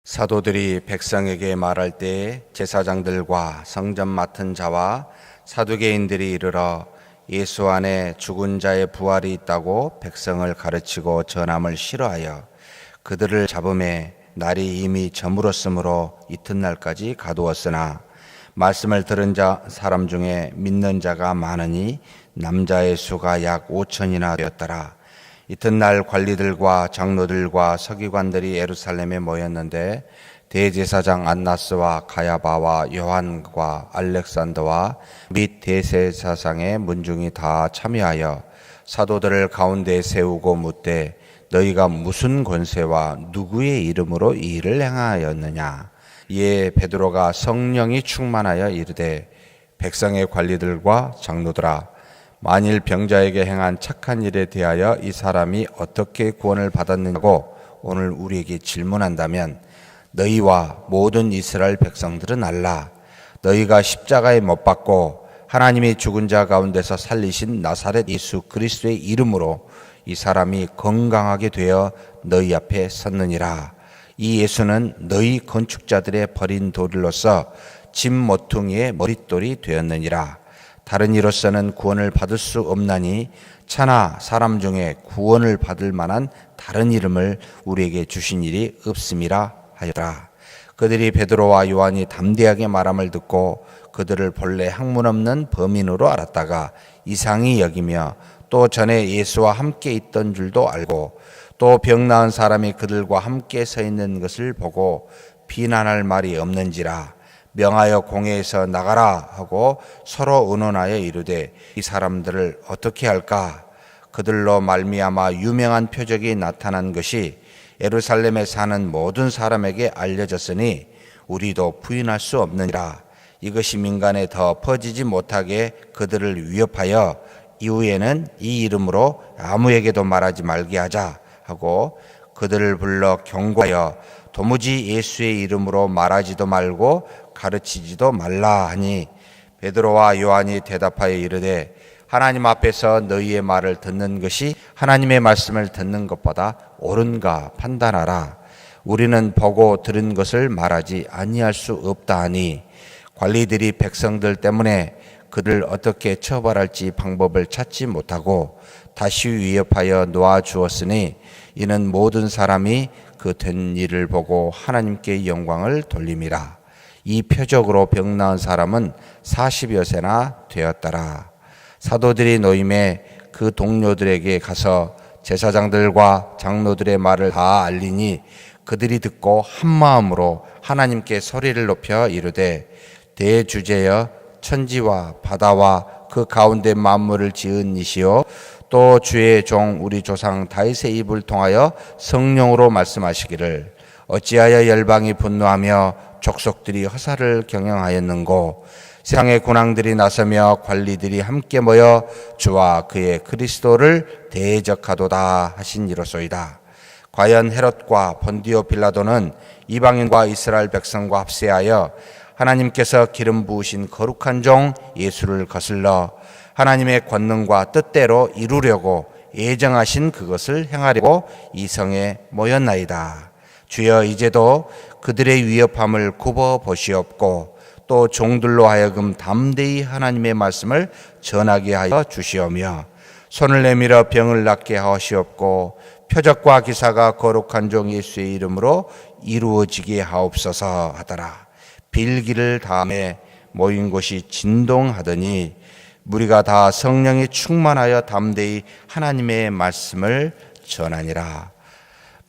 사도들이 백성에게 말할 때에 제사장들과 성전 맡은 자와 사두개인들이 이르러 예수 안에 죽은 자의 부활이 있다고 백성을 가르치고 전함을 싫어하여 그들을 잡음에 날이 이미 저물었으므로 이튿날까지 가두었으나 말씀을 들은 사람 중에 믿는 자가 많으니 남자의 수가 약 5천이나 되었더라. 이튿날 관리들과 장로들과 서기관들이 예루살렘에 모였는데 대제사장 안나스와 가야바와 요한과 알렉산더와 및 대제사장의 문중이 다 참여하여 사도들을 가운데 세우고 묻되 너희가 무슨 권세와 누구의 이름으로 이 일을 행하였느냐. 이에 베드로가 성령이 충만하여 이르되 백성의 관리들과 장로들아, 만일 병자에게 행한 착한 일에 대하여 이 사람이 어떻게 구원을 받았느냐고 오늘 우리에게 질문한다면 너희와 모든 이스라엘 백성들은 알라. 너희가 십자가에 못 박고 하나님이 죽은 자 가운데서 살리신 나사렛 예수 그리스도의 이름으로 이 사람이 건강하게 되어 너희 앞에 섰느니라. 이 예수는 너희 건축자들의 버린 돌로서 집 모퉁이의 머릿돌이 되었느니라. 다른 이로서는 구원을 받을 수 없나니 차나 사람 중에 구원을 받을 만한 다른 이름을 우리에게 주신 일이 없음이라 하였더라. 그들이 베드로와 요한이 담대하게 말함을 듣고 그들을 본래 학문 없는 범인으로 알았다가 이상히 여기며 또 전에 예수와 함께 있던 줄도 알고 또 병 나은 사람이 그들과 함께 서 있는 것을 보고 비난할 말이 없는지라 명하여 공회에서 나가라 하고 서로 의논하여 이르되 이 사람들을 어떻게 할까? 그들로 말미암아 유명한 표적이 나타난 것이 예루살렘에 사는 모든 사람에게 알려졌으니 우리도 부인할 수 없느니라. 이것이 민간에 더 퍼지지 못하게 그들을 위협하여 이후에는 이 이름으로 아무에게도 말하지 말게 하자 하고 그들을 불러 경고하여 도무지 예수의 이름으로 말하지도 말고 가르치지도 말라 하니 베드로와 요한이 대답하여 이르되 하나님 앞에서 너희의 말을 듣는 것이 하나님의 말씀을 듣는 것보다 옳은가 판단하라. 우리는 보고 들은 것을 말하지 아니할 수 없다 하니 관리들이 백성들 때문에 그를 어떻게 처벌할지 방법을 찾지 못하고 다시 위협하여 놓아 주었으니 이는 모든 사람이 그 된 일을 보고 하나님께 영광을 돌림이라. 이 표적으로 병 나은 사람은 40여 세나 되었더라. 사도들이 노임에 그 동료들에게 가서 제사장들과 장로들의 말을 다 알리니 그들이 듣고 한 마음으로 하나님께 소리를 높여 이르되 대주제여 천지와 바다와 그 가운데 만물을 지은 이시요 또 주의 종 우리 조상 다윗의 입을 통하여 성령으로 말씀하시기를 어찌하여 열방이 분노하며 족속들이 허사를 경영하였는고 세상의 군왕들이 나서며 관리들이 함께 모여 주와 그의 그리스도를 대적하도다 하신 이로소이다. 과연 헤롯과 본디오 빌라도는 이방인과 이스라엘 백성과 합세하여 하나님께서 기름 부으신 거룩한 종 예수를 거슬러 하나님의 권능과 뜻대로 이루려고 예정하신 그것을 행하려고 이 성에 모였나이다. 주여 이제도 그들의 위협함을 굽어 보시옵고 또 종들로 하여금 담대히 하나님의 말씀을 전하게 하여 주시오며 손을 내밀어 병을 낫게 하시옵고 표적과 기사가 거룩한 종 예수의 이름으로 이루어지게 하옵소서 하더라. 빌기를 다음에 모인 곳이 진동하더니 무리가 다 성령이 충만하여 담대히 하나님의 말씀을 전하니라.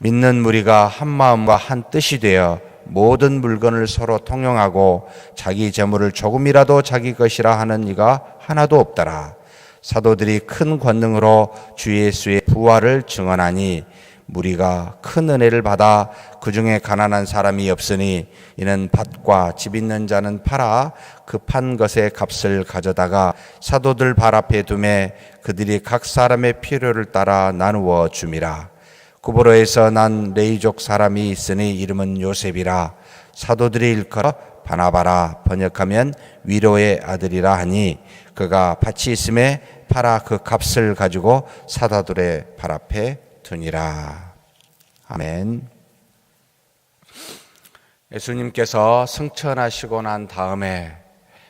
믿는 무리가 한 마음과 한 뜻이 되어 모든 물건을 서로 통용하고 자기 재물을 조금이라도 자기 것이라 하는 이가 하나도 없더라. 사도들이 큰 권능으로 주 예수의 부활을 증언하니 무리가 큰 은혜를 받아 그 중에 가난한 사람이 없으니 이는 밭과 집 있는 자는 팔아 그 판 것의 값을 가져다가 사도들 발 앞에 두매 그들이 각 사람의 필요를 따라 나누어 줌이라. 구브로에서 난 레이족 사람이 있으니 이름은 요셉이라. 사도들이 일컬어 바나바라 번역하면 위로의 아들이라 하니 그가 밭이 있음에 팔아 그 값을 가지고 사도들의 발 앞에 두니라. 아멘. 예수님께서 승천하시고 난 다음에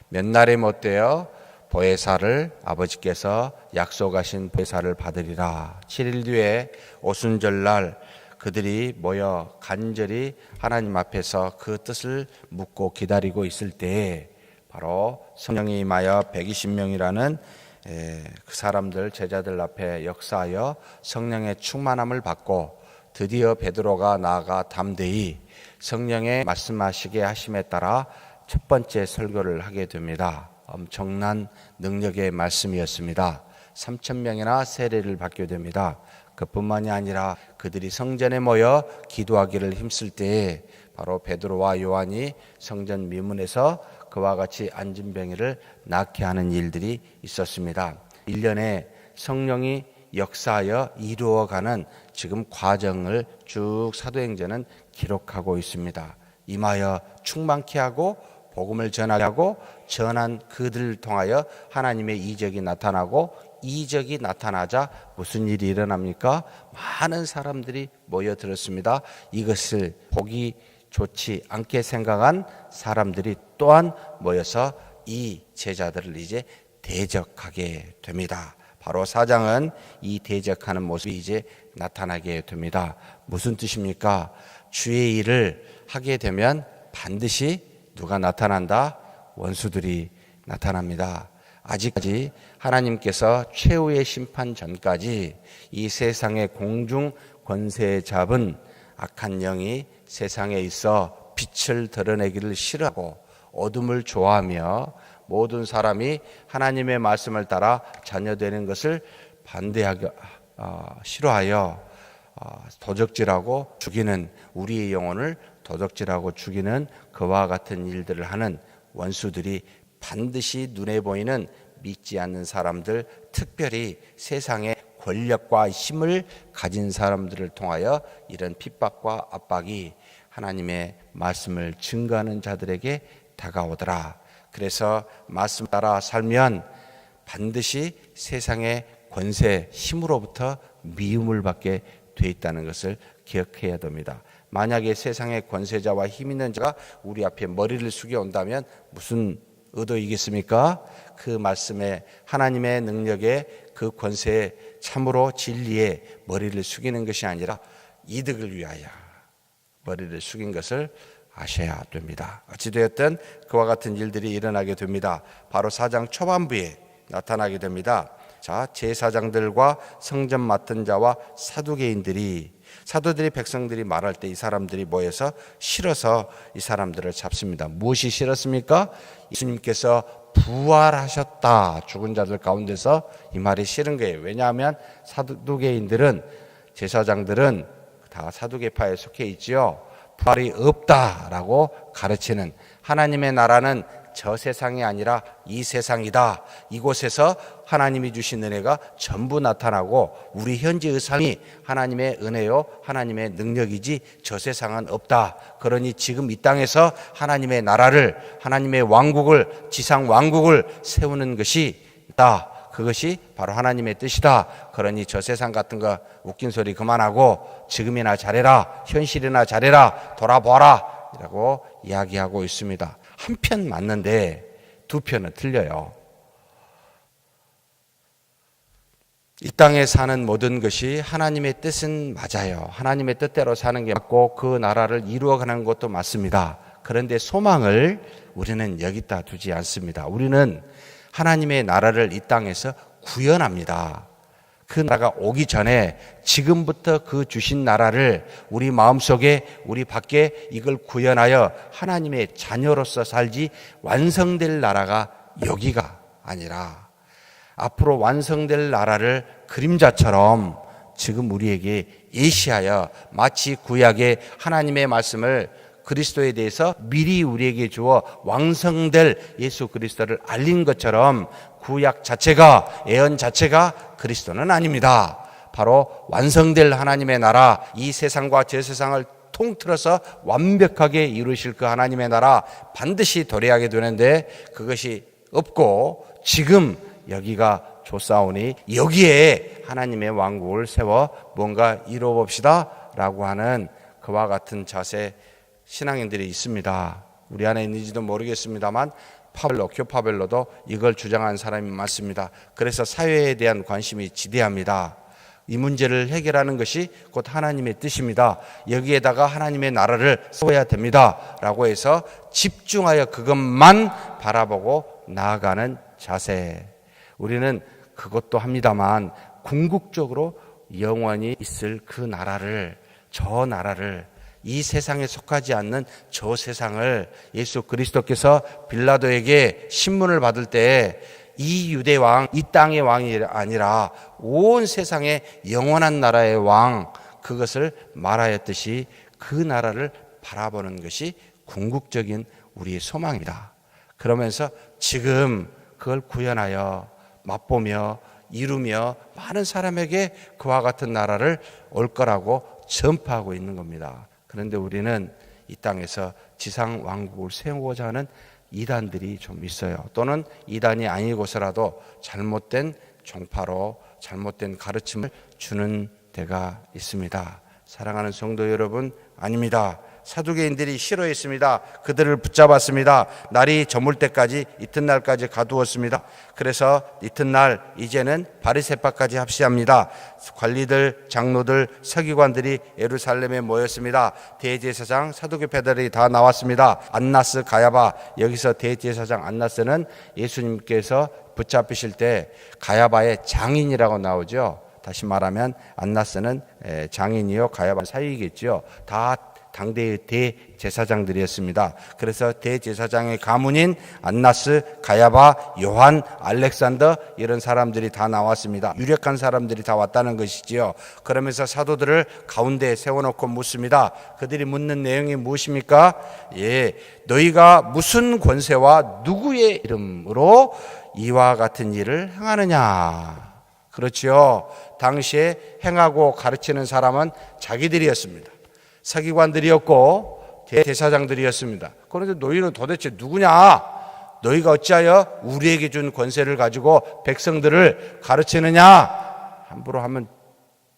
몇 날이 못 되어 보혜사를 아버지께서 약속하신 보혜사를 받으리라. 7일 뒤에 오순절날 그들이 모여 간절히 하나님 앞에서 그 뜻을 묻고 기다리고 있을 때에 바로 성령이 임하여 120명이라는 그 사람들 제자들 앞에 역사하여 성령의 충만함을 받고 드디어 베드로가 나아가 담대히 성령의 말씀하시게 하심에 따라 첫 번째 설교를 하게 됩니다. 엄청난 능력의 말씀이었습니다. 3,000명이나 세례를 받게 됩니다. 그뿐만이 아니라 그들이 성전에 모여 기도하기를 힘쓸 때에 바로 베드로와 요한이 성전 미문에서 그와 같이 안진뱅이를 낫게 하는 일들이 있었습니다. 1년에 성령이 역사하여 이루어가는 지금 과정을 쭉 사도행전은 기록하고 있습니다. 임하여 충만케 하고 복음을 전하게 하고 전한 그들을 통하여 하나님의 이적이 나타나고 이적이 나타나자 무슨 일이 일어납니까? 많은 사람들이 모여들었습니다. 이것을 보기 좋지 않게 생각한 사람들이 또한 모여서 이 제자들을 이제 대적하게 됩니다. 바로 4장은 이 대적하는 모습이 이제 나타나게 됩니다. 무슨 뜻입니까? 주의 일을 하게 되면 반드시 누가 나타난다? 원수들이 나타납니다. 아직까지 하나님께서 최후의 심판 전까지 이 세상의 공중 권세에 잡은 악한 영이 세상에 있어 빛을 드러내기를 싫어하고 어둠을 좋아하며 모든 사람이 하나님의 말씀을 따라 자녀되는 것을 반대하기 싫어하여 도적질하고 죽이는 우리의 영혼을 도적질하고 죽이는 그와 같은 일들을 하는 원수들이 반드시 눈에 보이는 믿지 않는 사람들, 특별히 세상의 권력과 힘을 가진 사람들을 통하여 이런 핍박과 압박이 하나님의 말씀을 증거하는 자들에게 다가오더라. 그래서 말씀 따라 살면 반드시 세상의 권세, 힘으로부터 미움을 받게 돼 있다는 것을 기억해야 됩니다. 만약에 세상의 권세자와 힘 있는 자가 우리 앞에 머리를 숙여 온다면 무슨 의도이겠습니까? 그 말씀에 하나님의 능력에 그 권세에 참으로 진리에 머리를 숙이는 것이 아니라 이득을 위하여 머리를 숙인 것을 아셔야 됩니다. 어찌되었든 그와 같은 일들이 일어나게 됩니다. 바로 4장 초반부에 나타나게 됩니다. 자, 제사장들과 성전 맡은 자와 사도들이 백성들이 말할 때 이 사람들이 모여서 실어서 이 사람들을 잡습니다. 무엇이 싫었습니까? 예수님께서 부활하셨다. 죽은 자들 가운데서 이 말이 싫은 거예요. 왜냐하면 사두개인들은 제사장들은 다 사두개파에 속해 있지요. 부활이 없다라고 가르치는 하나님의 나라는 저 세상이 아니라 이 세상이다. 이곳에서 하나님이 주신 은혜가 전부 나타나고 우리 현재의 삶이 하나님의 은혜요 하나님의 능력이지 저 세상은 없다. 그러니 지금 이 땅에서 하나님의 나라를 하나님의 왕국을 지상 왕국을 세우는 것이 있다. 그것이 바로 하나님의 뜻이다. 그러니 저 세상 같은 거 웃긴 소리 그만하고 지금이나 잘해라. 현실이나 잘해라. 돌아보아라. 라고 이야기하고 있습니다. 한 편 맞는데 두 편은 틀려요. 이 땅에 사는 모든 것이 하나님의 뜻은 맞아요. 하나님의 뜻대로 사는 게 맞고 그 나라를 이루어가는 것도 맞습니다. 그런데 소망을 우리는 여기다 두지 않습니다. 우리는 하나님의 나라를 이 땅에서 구현합니다. 그 나라가 오기 전에 지금부터 그 주신 나라를 우리 마음속에 우리 밖에 이걸 구현하여 하나님의 자녀로서 살지 완성될 나라가 여기가 아니라 앞으로 완성될 나라를 그림자처럼 지금 우리에게 예시하여 마치 구약의 하나님의 말씀을 그리스도에 대해서 미리 우리에게 주어 완성될 예수 그리스도를 알린 것처럼 구약 자체가 예언 자체가 그리스도는 아닙니다. 바로 완성될 하나님의 나라, 이 세상과 저 세상을 통틀어서 완벽하게 이루실 그 하나님의 나라 반드시 도래하게 되는데 그것이 없고 지금 여기가 조사오니 여기에 하나님의 왕국을 세워 뭔가 이루어 봅시다 라고 하는 그와 같은 자세 신앙인들이 있습니다. 우리 안에 있는지도 모르겠습니다만 교파별로도 이걸 주장하는 사람이 많습니다. 그래서 사회에 대한 관심이 지대합니다. 이 문제를 해결하는 것이 곧 하나님의 뜻입니다. 여기에다가 하나님의 나라를 세워야 됩니다. 라고 해서 집중하여 그것만 바라보고 나아가는 자세. 우리는 그것도 합니다만 궁극적으로 영원히 있을 그 나라를, 저 나라를, 이 세상에 속하지 않는 저 세상을 예수 그리스도께서 빌라도에게 신문을 받을 때 이 유대 왕, 이 땅의 왕이 아니라 온 세상의 영원한 나라의 왕, 그것을 말하였듯이 그 나라를 바라보는 것이 궁극적인 우리의 소망입니다. 그러면서 지금 그걸 구현하여 맛보며 이루며 많은 사람에게 그와 같은 나라를 올 거라고 전파하고 있는 겁니다. 그런데 우리는 이 땅에서 지상 왕국을 세우고자 하는 이단들이 좀 있어요. 또는 이단이 아니고서라도 잘못된 종파로 잘못된 가르침을 주는 데가 있습니다. 사랑하는 성도 여러분, 아닙니다. 사두개인들이 싫어했습니다. 그들을 붙잡았습니다. 날이 저물 때까지 이튿날까지 가두었습니다. 그래서 이튿날 이제는 바리새파까지 합시합니다. 관리들, 장로들, 서기관들이 예루살렘에 모였습니다. 대제사장, 사두개파들이 다 나왔습니다. 안나스, 가야바. 여기서 대제사장 안나스는 예수님께서 붙잡히실 때 가야바의 장인이라고 나오죠. 다시 말하면 안나스는 장인이요, 가야바는 사위겠죠. 다 당대의 대제사장들이었습니다. 그래서 대제사장의 가문인 안나스, 가야바, 요한, 알렉산더 이런 사람들이 다 나왔습니다. 유력한 사람들이 다 왔다는 것이지요. 그러면서 사도들을 가운데에 세워놓고 묻습니다. 그들이 묻는 내용이 무엇입니까? 너희가 무슨 권세와 누구의 이름으로 이와 같은 일을 행하느냐? 그렇지요. 당시에 행하고 가르치는 사람은 자기들이었습니다. 서기관들이었고 대제사장들이었습니다. 그런데 너희는 도대체 누구냐? 너희가 어찌하여 우리에게 준 권세를 가지고 백성들을 가르치느냐? 함부로 하면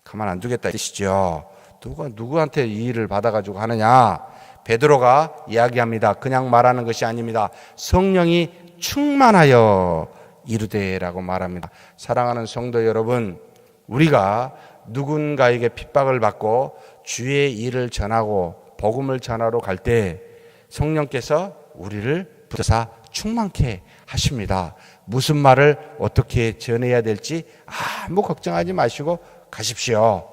가만 안 두겠다 이 뜻이죠. 누가 누구한테 이 일을 받아가지고 하느냐? 베드로가 이야기합니다. 그냥 말하는 것이 아닙니다. 성령이 충만하여 이르되라고 말합니다. 사랑하는 성도 여러분, 우리가 누군가에게 핍박을 받고 주의 일을 전하고 복음을 전하러 갈 때 성령께서 우리를 붙여서 충만케 하십니다. 무슨 말을 어떻게 전해야 될지 아무 걱정하지 마시고 가십시오.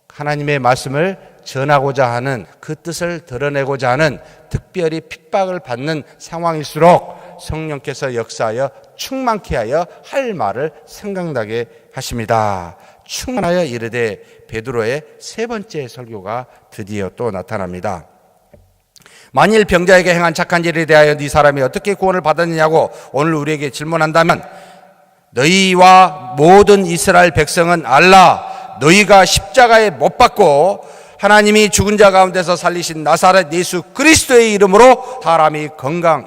하나님의 말씀을 전하고자 하는 그 뜻을 드러내고자 하는 특별히 핍박을 받는 상황일수록 성령께서 역사하여 충만케 하여 할 말을 생각나게 하십니다. 충만하여 이르되 베드로의 세 번째 설교가 드디어 또 나타납니다. 만일 병자에게 행한 착한 일에 대하여 네 사람이 어떻게 구원을 받았느냐고 오늘 우리에게 질문한다면 너희와 모든 이스라엘 백성은 알라. 너희가 십자가에 못 박고 하나님이 죽은 자 가운데서 살리신 나사렛 예수 그리스도의 이름으로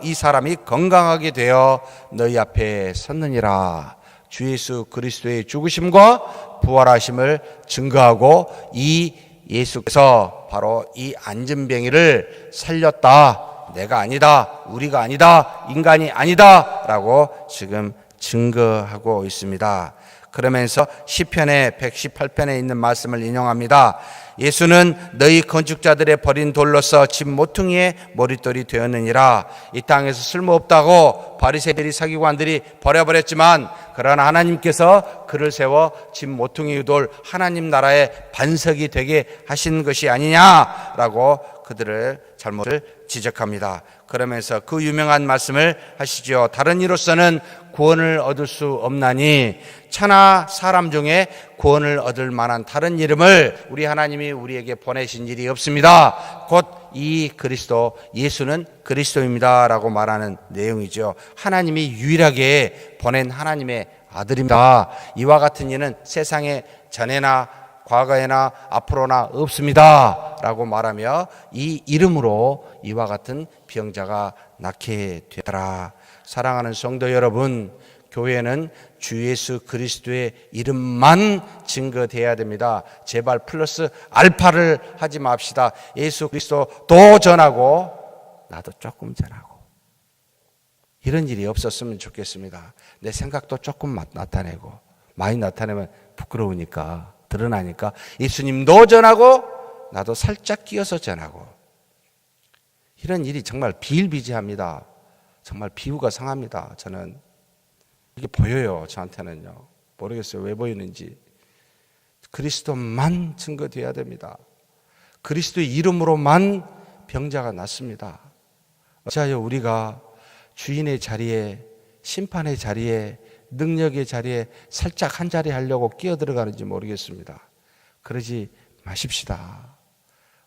이 사람이 건강하게 되어 너희 앞에 섰느니라. 주 예수 그리스도의 죽으심과 부활하심을 증거하고 이 예수께서 바로 이 안진뱅이를 살렸다. 내가 아니다. 우리가 아니다. 인간이 아니다. 라고 지금 증거하고 있습니다. 그러면서 시편의 118편에 있는 말씀을 인용합니다. 예수는 너희 건축자들의 버린 돌로서 집 모퉁이의 머릿돌이 되었느니라. 이 땅에서 쓸모없다고 바리새인들이 서기관들이 버려버렸지만 그러나 하나님께서 그를 세워 집 모퉁이 돌 하나님 나라의 반석이 되게 하신 것이 아니냐라고 그들의 잘못을 지적합니다. 그러면서 그 유명한 말씀을 하시죠. 다른 이로서는 구원을 얻을 수 없나니 천하 사람 중에 구원을 얻을 만한 다른 이름을 우리 하나님이 우리에게 보내신 일이 없습니다. 곧 이 그리스도 예수는 그리스도입니다 라고 말하는 내용이죠. 하나님이 유일하게 보낸 하나님의 아들입니다. 이와 같은 이는 세상에 전에나 과거에나 앞으로나 없습니다 라고 말하며 이 이름으로 이와 같은 병자가 낫게 되더라. 사랑하는 성도 여러분, 교회는 주 예수 그리스도의 이름만 증거돼야 됩니다. 제발 플러스 알파를 하지 맙시다. 예수 그리스도도 전하고 나도 조금 전하고 이런 일이 없었으면 좋겠습니다. 내 생각도 조금 나타내고 많이 나타내면 부끄러우니까 드러나니까 예수님도 전하고 나도 살짝 끼어서 전하고 이런 일이 정말 비일비재합니다. 정말 비유가 상합니다. 저는 이게 보여요. 저한테는요. 모르겠어요. 왜 보이는지. 그리스도만 증거돼야 됩니다. 그리스도의 이름으로만 병자가 낫습니다. 어찌하여 우리가 주인의 자리에, 심판의 자리에, 능력의 자리에 살짝 한 자리 하려고 끼어들어가는지 모르겠습니다. 그러지 마십시다.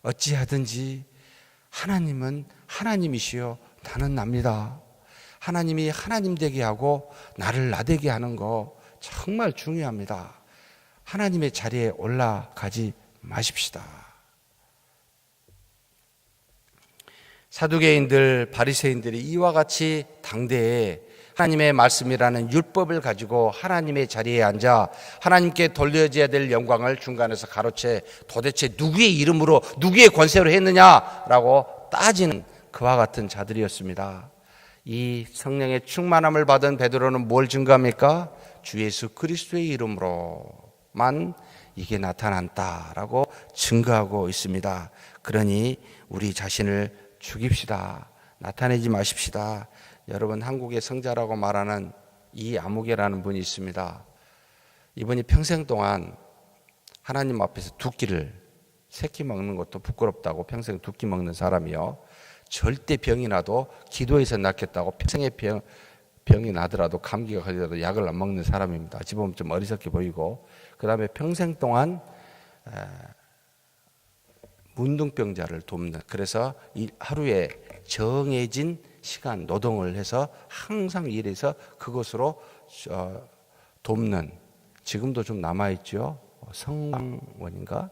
어찌하든지 하나님은 하나님이시요 나는 납니다. 하나님이 하나님 되게 하고 나를 나 되게 하는 거 정말 중요합니다. 하나님의 자리에 올라가지 마십시다. 사두개인들, 바리새인들이 이와 같이 당대에 하나님의 말씀이라는 율법을 가지고 하나님의 자리에 앉아 하나님께 돌려져야 될 영광을 중간에서 가로채 도대체 누구의 이름으로 누구의 권세로 했느냐라고 따지는 그와 같은 자들이었습니다. 이 성령의 충만함을 받은 베드로는 뭘 증거합니까? 주 예수 그리스도의 이름으로만 이게 나타난다라고 증거하고 있습니다. 그러니 우리 자신을 죽입시다. 나타내지 마십시다. 여러분, 한국의 성자라고 말하는 이 아무개라는 분이 있습니다. 이분이 평생 동안 하나님 앞에서 두 끼를 세 끼 먹는 것도 부끄럽다고 평생 두 끼 먹는 사람이요. 절대 병이 나도 기도해서 낫겠다고 평생의 병이 나더라도 감기가 걸리더라도 약을 안 먹는 사람입니다. 어찌 보면 좀 어리석게 보이고 그 다음에 평생 동안 문둥병자를 돕는, 그래서 하루에 정해진 시간 노동을 해서 항상 일해서 그것으로 돕는, 지금도 좀 남아있죠. 성광원인가?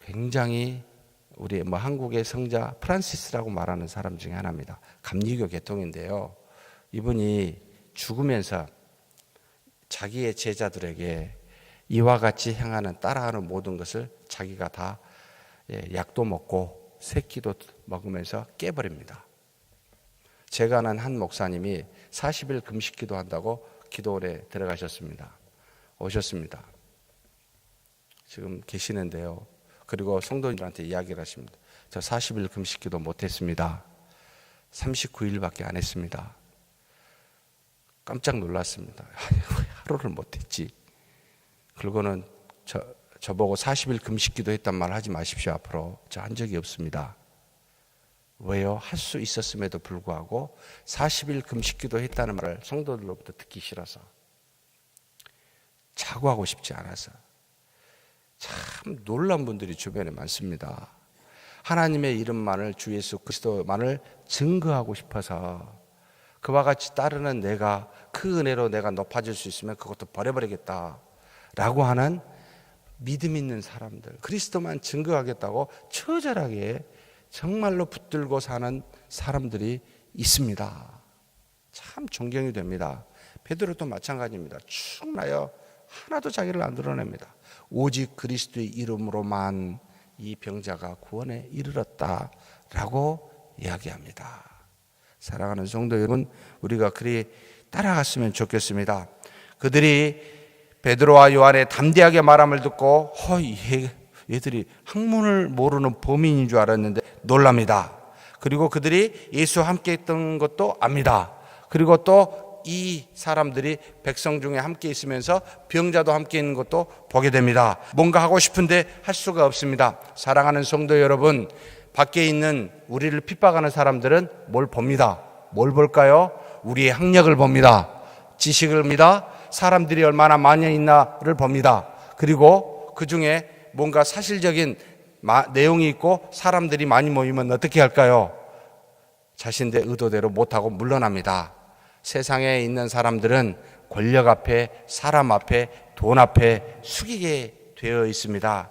굉장히 우리 한국의 성자 프란시스라고 말하는 사람 중에 하나입니다. 감리교 계통인데요. 이분이 죽으면서 자기의 제자들에게 이와 같이 행하는, 따라하는 모든 것을 자기가 다 약도 먹고 새끼도 먹으면서 깨버립니다. 제가 아는 한 목사님이 40일 금식 기도한다고 기도원에 들어가셨습니다. 오셨습니다. 지금 계시는데요. 그리고 성도님들한테 이야기를 하십니다. 저 40일 금식 기도 못했습니다. 39일밖에 안 했습니다. 깜짝 놀랐습니다. 왜 하루를 못했지? 그리고는 저보고 40일 금식 기도 했단 말 하지 마십시오. 앞으로. 저 한 적이 없습니다. 왜요? 할 수 있었음에도 불구하고 40일 금식 기도 했다는 말을 성도들로부터 듣기 싫어서, 자고하고 싶지 않아서. 참 놀란 분들이 주변에 많습니다. 하나님의 이름만을, 주 예수 그리스도만을 증거하고 싶어서 그와 같이 따르는 내가, 그 은혜로 내가 높아질 수 있으면 그것도 버려버리겠다라고 하는 믿음 있는 사람들, 그리스도만 증거하겠다고 처절하게 정말로 붙들고 사는 사람들이 있습니다. 참 존경이 됩니다. 베드로도 마찬가지입니다. 충나여 하나도 자기를 안 드러냅니다. 오직 그리스도의 이름으로만 이 병자가 구원에 이르렀다라고 이야기합니다. 사랑하는 성도 여러분, 우리가 그리 따라갔으면 좋겠습니다. 그들이 베드로와 요한의 담대하게 말함을 듣고 얘들이 학문을 모르는 범인인 줄 알았는데 놀랍니다. 그리고 그들이 예수와 함께 했던 것도 압니다. 그리고 또 이 사람들이 백성 중에 함께 있으면서 병자도 함께 있는 것도 보게 됩니다. 뭔가 하고 싶은데 할 수가 없습니다. 사랑하는 성도 여러분, 밖에 있는 우리를 핍박하는 사람들은 뭘 봅니다. 뭘 볼까요? 우리의 학력을 봅니다. 지식을 봅니다. 사람들이 얼마나 많이 있나를 봅니다. 그리고 그 중에 뭔가 사실적인 내용이 있고 사람들이 많이 모이면 어떻게 할까요? 자신의 의도대로 못하고 물러납니다. 세상에 있는 사람들은 권력 앞에, 사람 앞에, 돈 앞에 숙이게 되어 있습니다.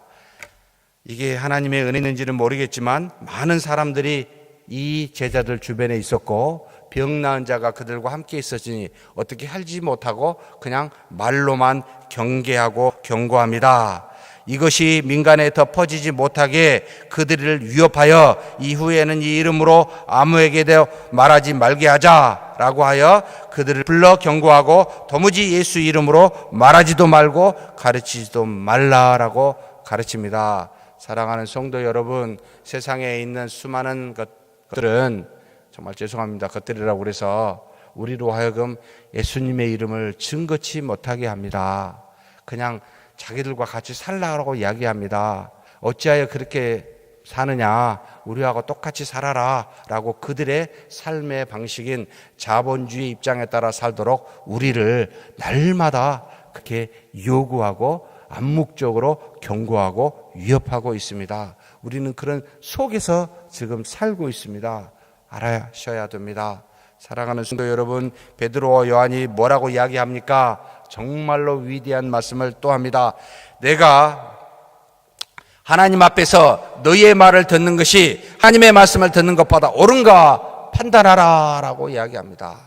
이게 하나님의 은혜인지는 모르겠지만 많은 사람들이 이 제자들 주변에 있었고 병 나은 자가 그들과 함께 있었으니 어떻게 할지 못하고 그냥 말로만 경계하고 경고합니다. 이것이 민간에 더 퍼지지 못하게 그들을 위협하여 이후에는 이 이름으로 아무에게도 말하지 말게 하자라고 하여 그들을 불러 경고하고 도무지 예수 이름으로 말하지도 말고 가르치지도 말라라고 가르칩니다. 사랑하는 성도 여러분, 세상에 있는 수많은 것들은 정말 죄송합니다. 것들이라고 그래서 우리로 하여금 예수님의 이름을 증거치 못하게 합니다. 그냥 자기들과 같이 살라고 이야기합니다. 어찌하여 그렇게 사느냐, 우리하고 똑같이 살아라 라고 그들의 삶의 방식인 자본주의 입장에 따라 살도록 우리를 날마다 그렇게 요구하고 암묵적으로 경고하고 위협하고 있습니다. 우리는 그런 속에서 지금 살고 있습니다. 알아셔야 됩니다. 사랑하는 성도 여러분, 베드로와 요한이 뭐라고 이야기합니까? 정말로 위대한 말씀을 또 합니다. 내가 하나님 앞에서 너희의 말을 듣는 것이 하나님의 말씀을 듣는 것보다 옳은가 판단하라 라고 이야기합니다.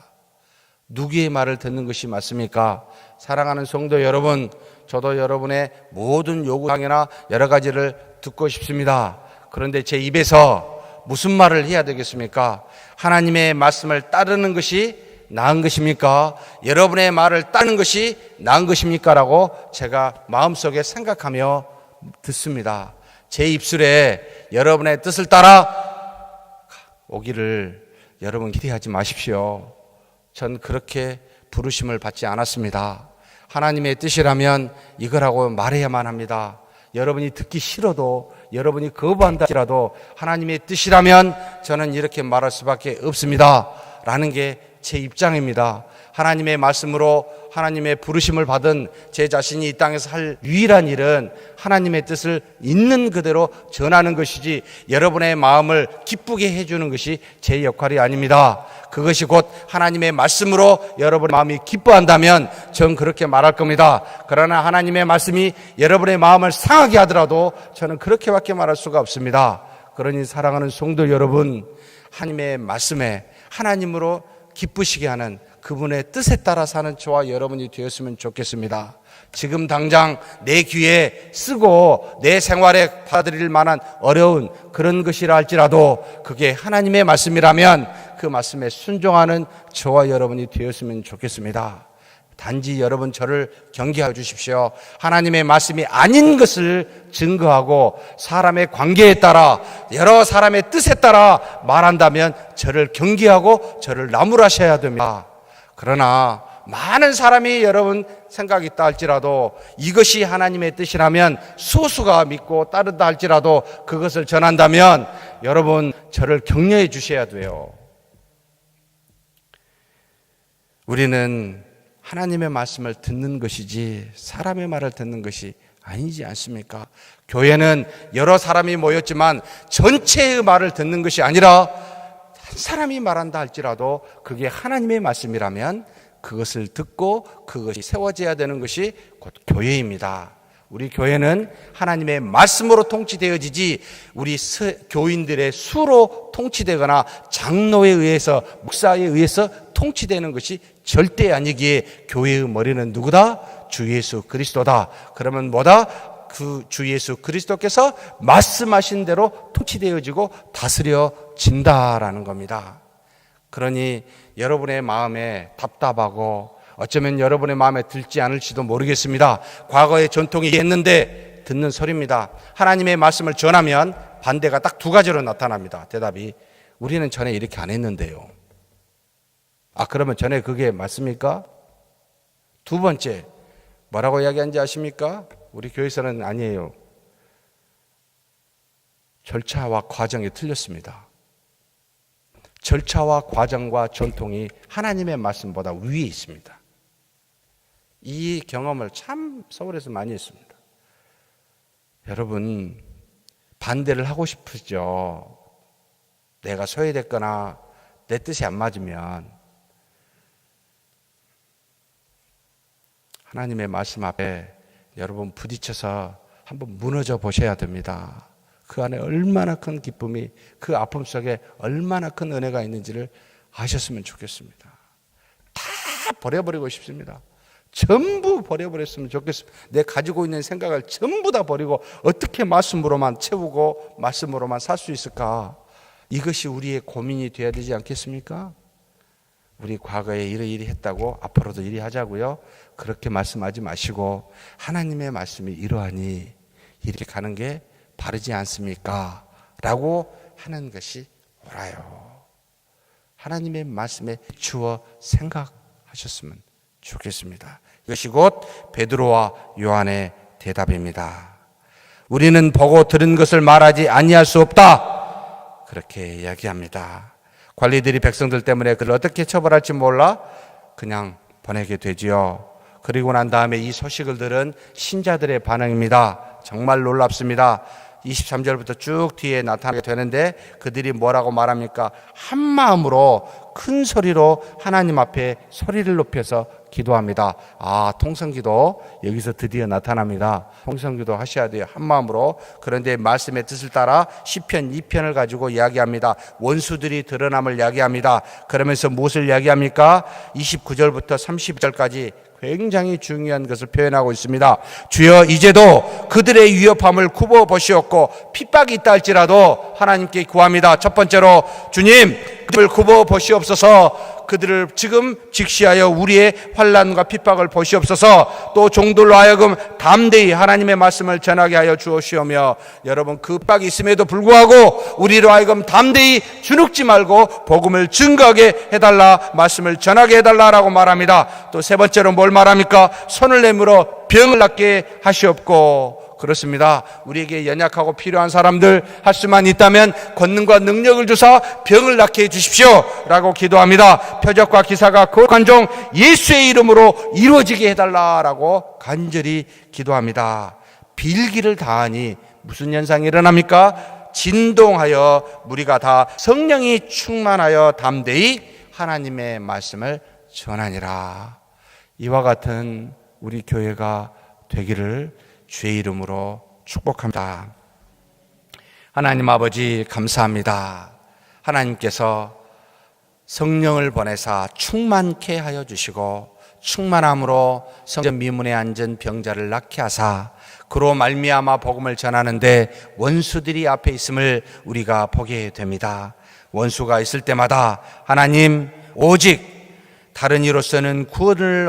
누구의 말을 듣는 것이 맞습니까? 사랑하는 성도 여러분, 저도 여러분의 모든 요구사항이나 여러 가지를 듣고 싶습니다. 그런데 제 입에서 무슨 말을 해야 되겠습니까? 하나님의 말씀을 따르는 것이 나은 것입니까? 여러분의 말을 따르는 것이 나은 것입니까? 라고 제가 마음속에 생각하며 듣습니다. 제 입술에 여러분의 뜻을 따라 오기를 여러분 기대하지 마십시오. 전 그렇게 부르심을 받지 않았습니다. 하나님의 뜻이라면 이거라고 말해야만 합니다. 여러분이 듣기 싫어도, 여러분이 거부한다 할지라도 하나님의 뜻이라면 저는 이렇게 말할 수밖에 없습니다 라는 게 제 입장입니다. 하나님의 말씀으로 하나님의 부르심을 받은 제 자신이 이 땅에서 할 유일한 일은 하나님의 뜻을 있는 그대로 전하는 것이지 여러분의 마음을 기쁘게 해주는 것이 제 역할이 아닙니다. 그것이 곧 하나님의 말씀으로 여러분의 마음이 기뻐한다면 전 그렇게 말할 겁니다. 그러나 하나님의 말씀이 여러분의 마음을 상하게 하더라도 저는 그렇게밖에 말할 수가 없습니다. 그러니 사랑하는 성도 여러분, 하나님의 말씀에 하나님으로 기쁘시게 하는 그분의 뜻에 따라 사는 저와 여러분이 되었으면 좋겠습니다. 지금 당장 내 귀에 쓰고 내 생활에 받아들일 만한 어려운 그런 것이라 할지라도 그게 하나님의 말씀이라면 그 말씀에 순종하는 저와 여러분이 되었으면 좋겠습니다. 단지 여러분 저를 경계해 주십시오. 하나님의 말씀이 아닌 것을 증거하고 사람의 관계에 따라 여러 사람의 뜻에 따라 말한다면 저를 경계하고 저를 나무라셔야 됩니다. 그러나 많은 사람이 여러분 생각이 있다 할지라도 이것이 하나님의 뜻이라면 소수가 믿고 따른다 할지라도 그것을 전한다면 여러분 저를 격려해 주셔야 돼요. 우리는 하나님의 말씀을 듣는 것이지 사람의 말을 듣는 것이 아니지 않습니까? 교회는 여러 사람이 모였지만 전체의 말을 듣는 것이 아니라 한 사람이 말한다 할지라도 그게 하나님의 말씀이라면 그것을 듣고 그것이 세워져야 되는 것이 곧 교회입니다. 우리 교회는 하나님의 말씀으로 통치되어지지 우리 교인들의 수로 통치되거나 장로에 의해서 목사에 의해서 통치되는 것이 절대 아니기에 교회의 머리는 누구다? 주 예수 그리스도다. 그러면 뭐다? 그 주 예수 그리스도께서 말씀하신 대로 통치되어지고 다스려진다라는 겁니다. 그러니 여러분의 마음에 답답하고 어쩌면 여러분의 마음에 들지 않을지도 모르겠습니다. 과거의 전통이 했는데 듣는 소리입니다. 하나님의 말씀을 전하면 반대가 딱 두 가지로 나타납니다. 대답이 우리는 전에 이렇게 안 했는데요. 아, 그러면 전에 그게 맞습니까? 두 번째 뭐라고 이야기하는지 아십니까? 우리 교회에서는 아니에요. 절차와 과정이 틀렸습니다. 절차와 과정과 전통이 하나님의 말씀보다 위에 있습니다. 이 경험을 참 서울에서 많이 했습니다. 여러분 반대를 하고 싶으죠. 내가 소외됐거나 내 뜻이 안 맞으면 하나님의 말씀 앞에 여러분 부딪혀서 한번 무너져 보셔야 됩니다. 그 안에 얼마나 큰 기쁨이, 그 아픔 속에 얼마나 큰 은혜가 있는지를 아셨으면 좋겠습니다. 다 버려버리고 싶습니다. 전부 버려버렸으면 좋겠습니다. 내 가지고 있는 생각을 전부 다 버리고 어떻게 말씀으로만 채우고 말씀으로만 살 수 있을까? 이것이 우리의 고민이 되어야 되지 않겠습니까? 우리 과거에 이러이러 했다고 앞으로도 이리 하자고요? 그렇게 말씀하지 마시고 하나님의 말씀이 이러하니 이렇게 가는 게 바르지 않습니까? 라고 하는 것이 옳아요. 하나님의 말씀에 주어 생각하셨으면 좋겠습니다. 이것이 곧 베드로와 요한의 대답입니다. 우리는 보고 들은 것을 말하지 아니할 수 없다. 그렇게 이야기합니다. 관리들이 백성들 때문에 그를 어떻게 처벌할지 몰라 그냥 보내게 되지요. 그리고 난 다음에 이 소식을 들은 신자들의 반응입니다. 정말 놀랍습니다. 23절부터 쭉 뒤에 나타나게 되는데 그들이 뭐라고 말합니까? 한 마음으로 큰 소리로 하나님 앞에 소리를 높여서 기도합니다. 통성기도 여기서 드디어 나타납니다. 통성기도 하셔야 돼요. 한 마음으로. 그런데 말씀의 뜻을 따라 시편 2편을 가지고 이야기합니다. 원수들이 드러남을 이야기합니다. 그러면서 무엇을 이야기합니까? 29절부터 30절까지 굉장히 중요한 것을 표현하고 있습니다. 주여 이제도 그들의 위협함을 굽어 보시옵고 핍박이 있다 할지라도 하나님께 구합니다. 첫 번째로 주님 그들을 굽어 보시옵소서. 그들을 지금 직시하여 우리의 환난과 핍박을 보시옵소서. 또 종들로 하여금 담대히 하나님의 말씀을 전하게 하여 주옵시오며 여러분 그 핍박이 있음에도 불구하고 우리로 하여금 담대히 주눅지 말고 복음을 증거하게 해달라, 말씀을 전하게 해달라라고 말합니다. 또 세 번째로 뭘 말합니까? 손을 내밀어 병을 낫게 하시옵고. 그렇습니다. 우리에게 연약하고 필요한 사람들 할 수만 있다면 권능과 능력을 주사 병을 낫게 해주십시오 라고 기도합니다. 표적과 기사가 거룩한 종 예수의 이름으로 이루어지게 해달라라고 간절히 기도합니다. 빌기를 다하니 무슨 현상이 일어납니까? 진동하여 무리가 다 성령이 충만하여 담대히 하나님의 말씀을 전하니라. 이와 같은 우리 교회가 되기를 주의 이름으로 축복합니다. 하나님 아버지 감사합니다. 하나님께서 성령을 보내사 충만케 하여 주시고 충만함으로 성전 미문에 앉은 병자를 낫게 하사 그로 말미암아 복음을 전하는데 원수들이 앞에 있음을 우리가 보게 됩니다. 원수가 있을 때마다 하나님 오직 다른 이로서는 구원을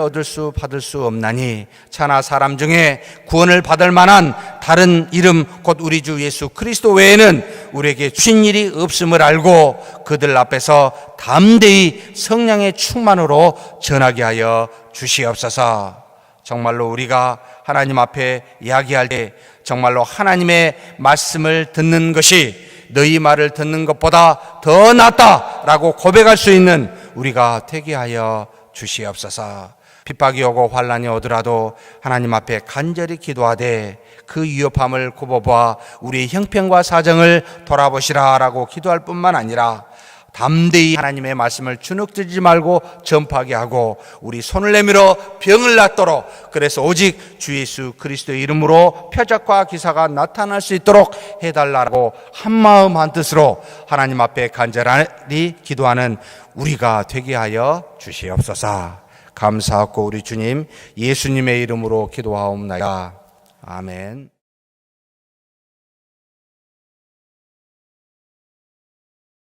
받을 수 없나니 차나 사람 중에 구원을 받을 만한 다른 이름 곧 우리 주 예수 그리스도 외에는 우리에게 주신 일이 없음을 알고 그들 앞에서 담대히 성령의 충만으로 전하게 하여 주시옵소서. 정말로 우리가 하나님 앞에 이야기할 때 정말로 하나님의 말씀을 듣는 것이 너희 말을 듣는 것보다 더 낫다라고 고백할 수 있는 우리가 되게 하여 주시옵소서. 핍박이 오고 환난이 오더라도 하나님 앞에 간절히 기도하되 그 위협함을 굽어보아 우리의 형편과 사정을 돌아보시라라고 기도할 뿐만 아니라 담대히 하나님의 말씀을 주눅들지 말고 전파하게 하고 우리 손을 내밀어 병을 낫도록 그래서 오직 주 예수 그리스도의 이름으로 표적과 기사가 나타날 수 있도록 해달라고 한마음 한뜻으로 하나님 앞에 간절히 기도하는 우리가 되게 하여 주시옵소서. 감사하고 우리 주님 예수님의 이름으로 기도하옵나이다. 아멘.